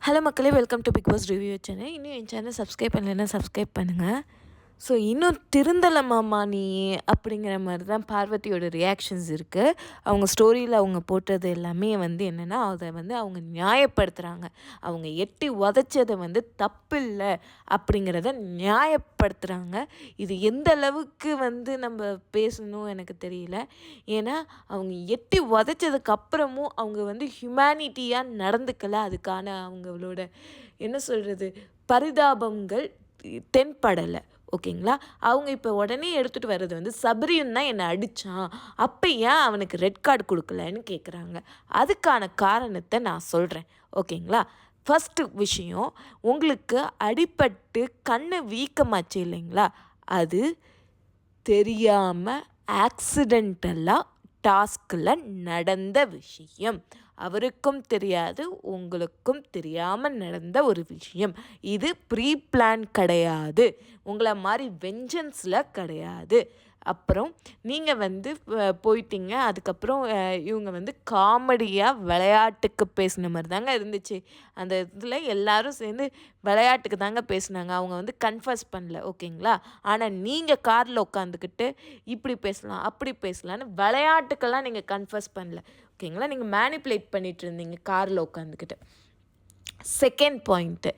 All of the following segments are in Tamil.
ஹலோ மக்களே, welcome to Bigg Boss review channel. இன்னும் என் சேனல் சப்ஸ்கிரைப் பண்ணலைன்னா சப்ஸ்கிரைப் பண்ணுங்கள். ஸோ இன்னும் திருந்தலமாம்மா நீ அப்படிங்கிற மாதிரி தான் பார்வதியோட ரியாக்ஷன்ஸ் இருக்குது. அவங்க ஸ்டோரியில் அவங்க போட்டது எல்லாமே என்னென்னா, அதை அவங்க நியாயப்படுத்துகிறாங்க. அவங்க எட்டி உதச்சதை தப்பில்லை அப்படிங்கிறத நியாயப்படுத்துகிறாங்க. இது எந்த அளவுக்கு நம்ம பேசணும் எனக்கு தெரியல. ஏன்னா அவங்க எட்டி உதச்சதுக்கப்புறமும் அவங்க ஹியூமனிட்டியாக நடந்துக்கலை. அதுக்கான அவங்களோட என்ன சொல்கிறது பரிதாபங்கள் தென்படலை. ஓகேங்களா? அவங்க இப்போ உடனே எடுத்துகிட்டு வர்றது சபரியும் தான் என்னை அடித்தான், அப்போ ஏன் அவனுக்கு ரெட் கார்டு கொடுக்கலன்னு கேட்குறாங்க. அதுக்கான காரணத்தை நான் சொல்கிறேன். ஓகேங்களா? ஃபஸ்ட்டு விஷயம், உங்களுக்கு அடிபட்டு கண்ணு வீக்கமாச்சு இல்லைங்களா, அது தெரியாமல் ஆக்சிடென்டலாக டாஸ்கில் நடந்த விஷயம். அவருக்கும் தெரியாது, உங்களுக்கும் தெரியாமல் நடந்த ஒரு விஷயம். இது ப்ரீ பிளான் கிடையாது, உங்களை மாதிரி வெஞ்சன்ஸில் கிடையாது. அப்புறம் நீங்கள் போயிட்டீங்க. அதுக்கப்புறம் இவங்க காமெடியாக விளையாட்டுக்கு பேசின மாதிரி தாங்க இருந்துச்சு. அந்த இதில் எல்லோரும் சேர்ந்து விளையாட்டுக்கு தாங்க பேசினாங்க. அவங்க கன்ஃபர்ஸ் பண்ணல. ஓகேங்களா? ஆனால் நீங்கள் காரில் உட்காந்துக்கிட்டு இப்படி பேசலாம் அப்படி பேசலான்னு விளையாட்டுக்கெல்லாம் நீங்கள் கன்ஃபர்ஸ் பண்ணல. ஓகேங்களா? நீங்கள் மேனிப்புலேட் பண்ணிகிட்டு இருந்தீங்க காரில் உட்காந்துக்கிட்டு. செகண்ட் பாயிண்ட்டு,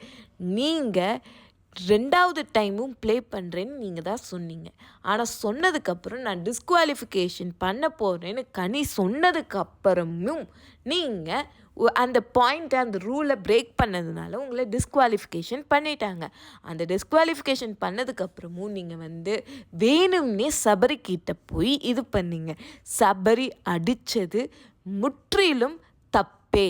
நீங்கள் 2வது டைமும் ப்ளே பண்ணுறேன்னு நீங்கள் தான் சொன்னீங்க. ஆனால் சொன்னதுக்கப்புறம் நான் டிஸ்குவாலிஃபிகேஷன் பண்ண போகிறேன்னு கனி சொன்னதுக்கப்புறமும் நீங்கள் அந்த பாயிண்ட்டை அந்த ரூலை பிரேக் பண்ணதுனால உங்களை டிஸ்குவாலிஃபிகேஷன் பண்ணிட்டாங்க. அந்த டிஸ்குவாலிஃபிகேஷன் பண்ணதுக்கப்புறமும் நீங்கள் வேணும்னே சபரிக்கிட்ட போய் இது பண்ணீங்க. சபரி அடித்தது முற்றிலும் தப்பே.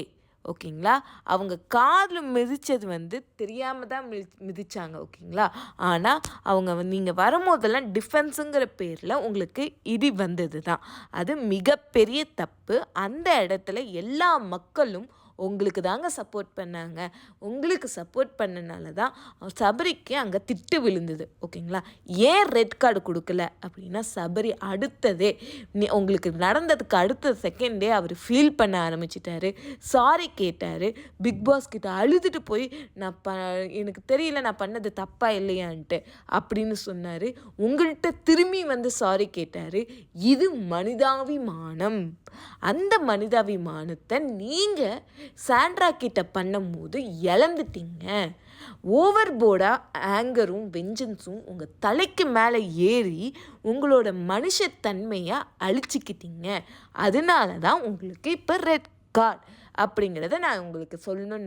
ஓகேங்களா? அவங்க காதில் மிதித்தது தெரியாமல் தான் மிதித்தாங்க. ஓகேங்களா? ஆனால் அவங்க நீங்கள் வரும்போதெல்லாம் டிஃபென்ஸுங்கிற பேரில் உங்களுக்கு இடி வந்தது தான். அது மிகப்பெரிய தப்பு. அந்த இடத்துல எல்லா மக்களும் உங்களுக்கு தாங்க சப்போர்ட் பண்ணாங்க. உங்களுக்கு சப்போர்ட் பண்ணனால தான் சபரிக்கு அங்கே திட்டு விழுந்தது. ஓகேங்களா? ஏன் ரெட் கார்டு கொடுக்கல அப்படின்னா, சபரி அடுத்ததே உங்களுக்கு நடந்ததுக்கு அடுத்த செகண்டே அவர் ஃபீல் பண்ண ஆரம்பிச்சிட்டாரு. சாரி கேட்டார். பிக் பாஸ் கிட்ட அழுதுட்டு போய் நான் எனக்கு தெரியல நான் பண்ணது தப்பா இல்லையான்ட்டு அப்படின்னு சொன்னார். உங்கள்கிட்ட திரும்பி சாரி கேட்டார். இது மனிதாபிமானம். அந்த மனிதாபிமானத்தை நீங்கள் சாண்ட்ரா கிட்ட பண்ணும்போது இழந்துட்டீங்க. ஓவர் போர்டாக ஆங்கரும் வெஞ்சன்ஸும் உங்கள் தலைக்கு மேலே ஏறி உங்களோட மனுஷத்தன்மையை அழிச்சிக்கிட்டீங்க. அதனால தான் உங்களுக்கு இப்போ ரெட் கார்டு அப்படிங்கிறத நான் உங்களுக்கு சொல்லணும்னு